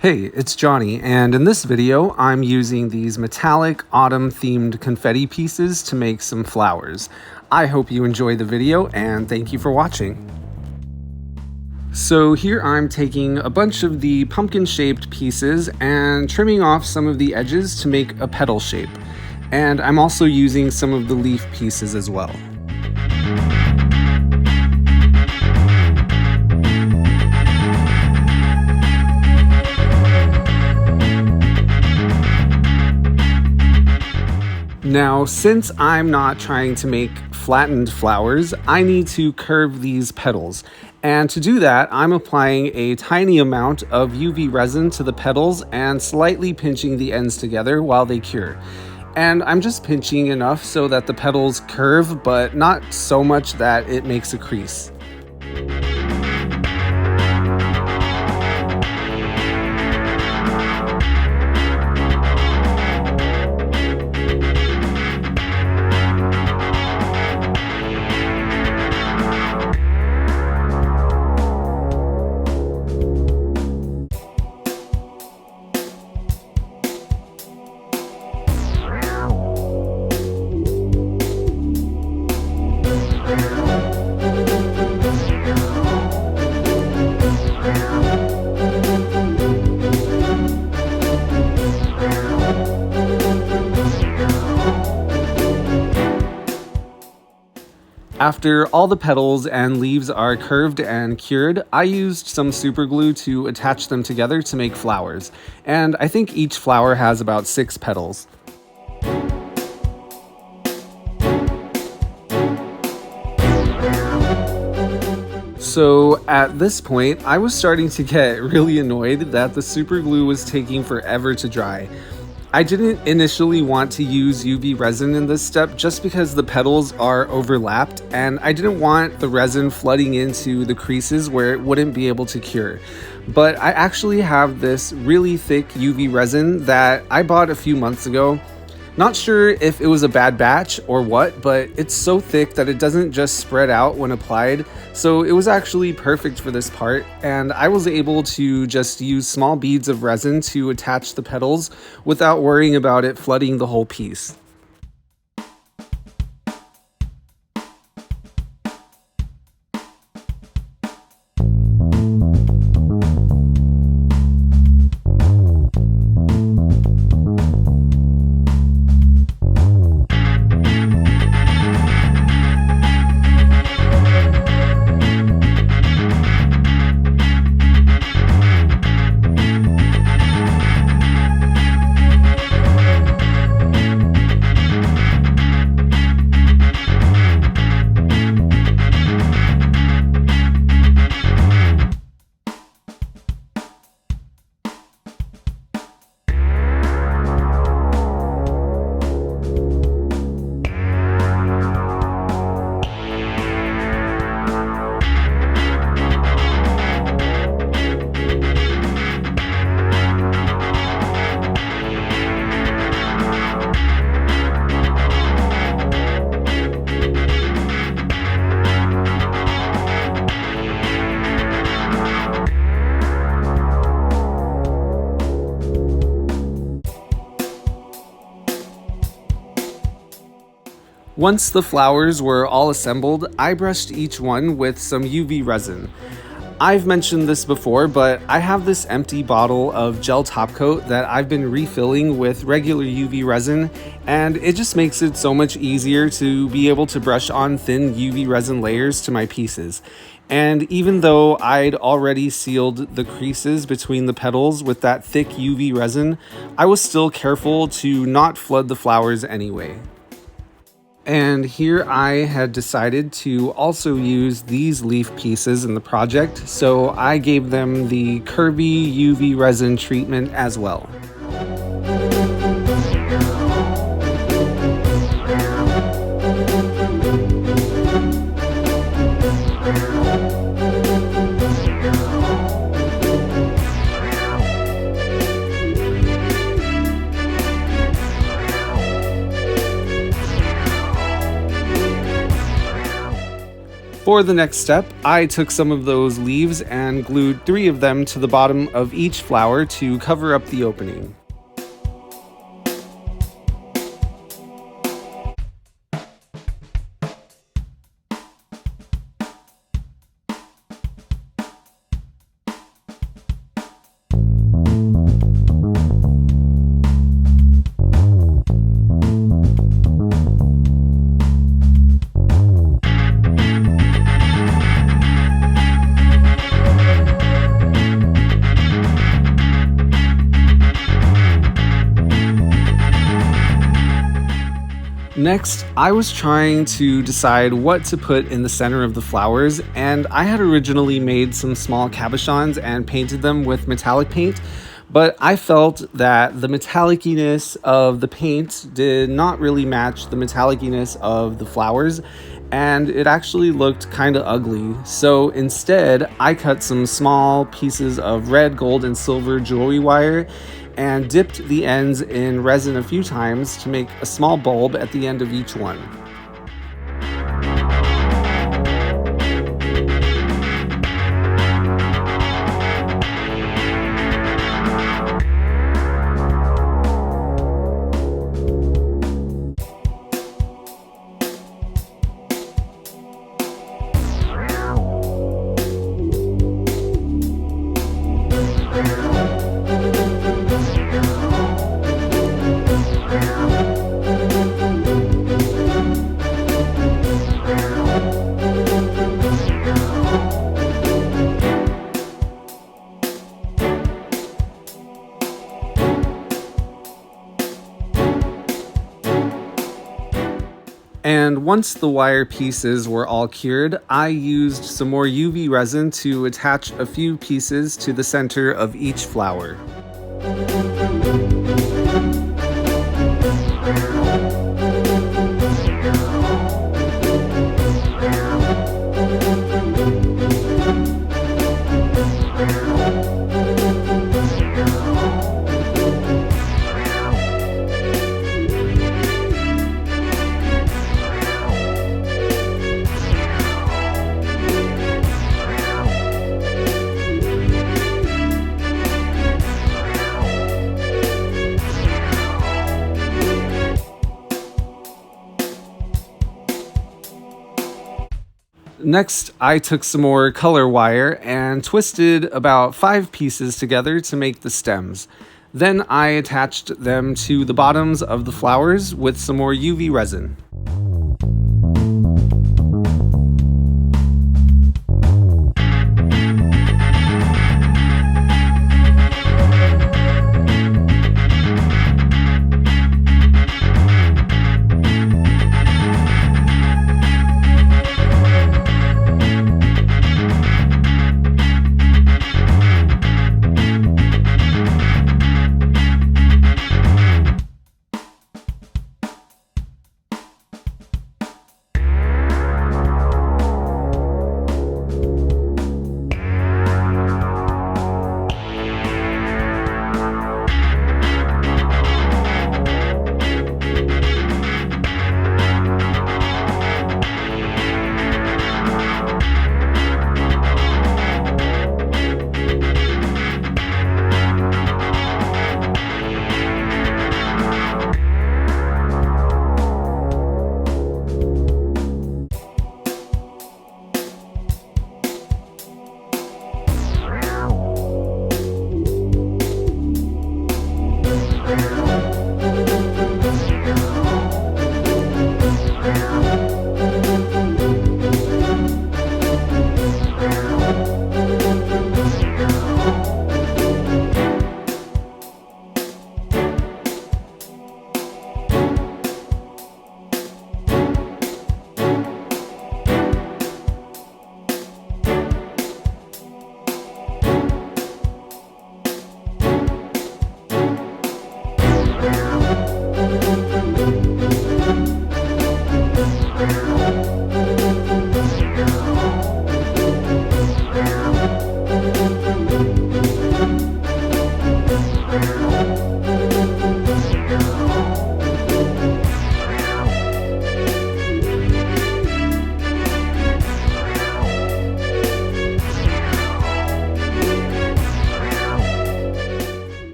Hey, it's Johnny, and in this video, I'm using these metallic autumn-themed confetti pieces to make some flowers. I hope you enjoy the video, and thank you for watching. So here I'm taking a bunch of the pumpkin-shaped pieces and trimming off some of the edges to make a petal shape. And I'm also using some of the leaf pieces as well. Now, since I'm not trying to make flattened flowers, I need to curve these petals. And to do that, I'm applying a tiny amount of UV resin to the petals and slightly pinching the ends together while they cure. And I'm just pinching enough so that the petals curve, but not so much that it makes a crease. After all the petals and leaves are curved and cured, I used some super glue to attach them together to make flowers. And I think each flower has about 6 petals. So at this point, I was starting to get really annoyed that the super glue was taking forever to dry. I didn't initially want to use UV resin in this step just because the petals are overlapped and I didn't want the resin flooding into the creases where it wouldn't be able to cure. But I actually have this really thick UV resin that I bought a few months ago. Not sure if it was a bad batch or what, but it's so thick that it doesn't just spread out when applied, so it was actually perfect for this part, and I was able to just use small beads of resin to attach the petals without worrying about it flooding the whole piece. Once the flowers were all assembled, I brushed each one with some UV resin. I've mentioned this before, but I have this empty bottle of gel top coat that I've been refilling with regular UV resin, and it just makes it so much easier to be able to brush on thin UV resin layers to my pieces. And even though I'd already sealed the creases between the petals with that thick UV resin, I was still careful to not flood the flowers anyway. And here I had decided to also use these leaf pieces in the project, so I gave them the curvy UV resin treatment as well. For the next step, I took some of those leaves and glued 3 of them to the bottom of each flower to cover up the opening. Next, I was trying to decide what to put in the center of the flowers, and I had originally made some small cabochons and painted them with metallic paint, but I felt that the metalliciness of the paint did not really match the metalliciness of the flowers, and it actually looked kind of ugly. So instead, I cut some small pieces of red, gold, and silver jewelry wire and dipped the ends in resin a few times to make a small bulb at the end of each one. And once the wire pieces were all cured, I used some more UV resin to attach a few pieces to the center of each flower. Next, I took some more color wire and twisted about 5 pieces together to make the stems. Then I attached them to the bottoms of the flowers with some more UV resin.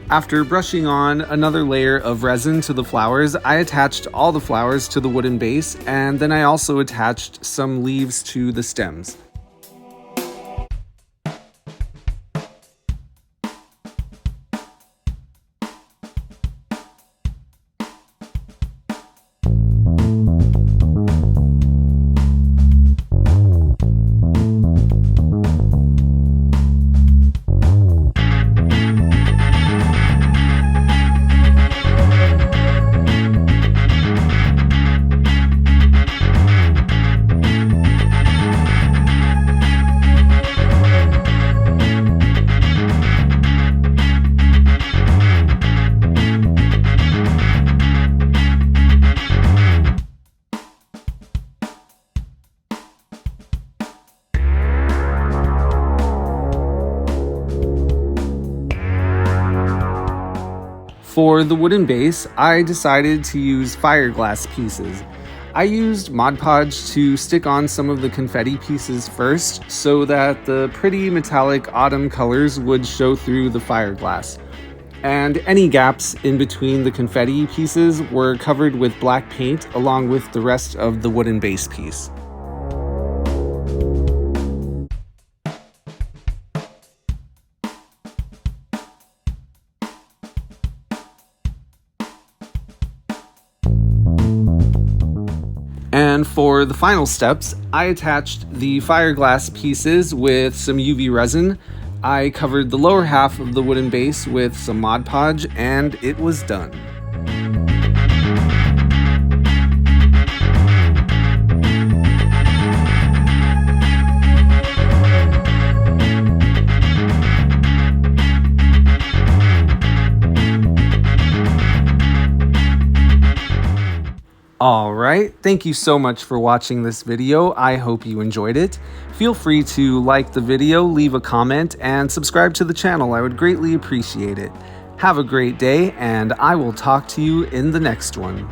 After brushing on another layer of resin to the flowers, I attached all the flowers to the wooden base, and then I also attached some leaves to the stems. For the wooden base, I decided to use fiberglass pieces. I used Mod Podge to stick on some of the confetti pieces first so that the pretty metallic autumn colors would show through the fiberglass. And any gaps in between the confetti pieces were covered with black paint along with the rest of the wooden base piece. And for the final steps, I attached the fiberglass pieces with some UV resin. I covered the lower half of the wooden base with some Mod Podge, and it was done. Alright, thank you so much for watching this video. I hope you enjoyed it. Feel free to like the video, leave a comment, and subscribe to the channel. I would greatly appreciate it. Have a great day, and I will talk to you in the next one.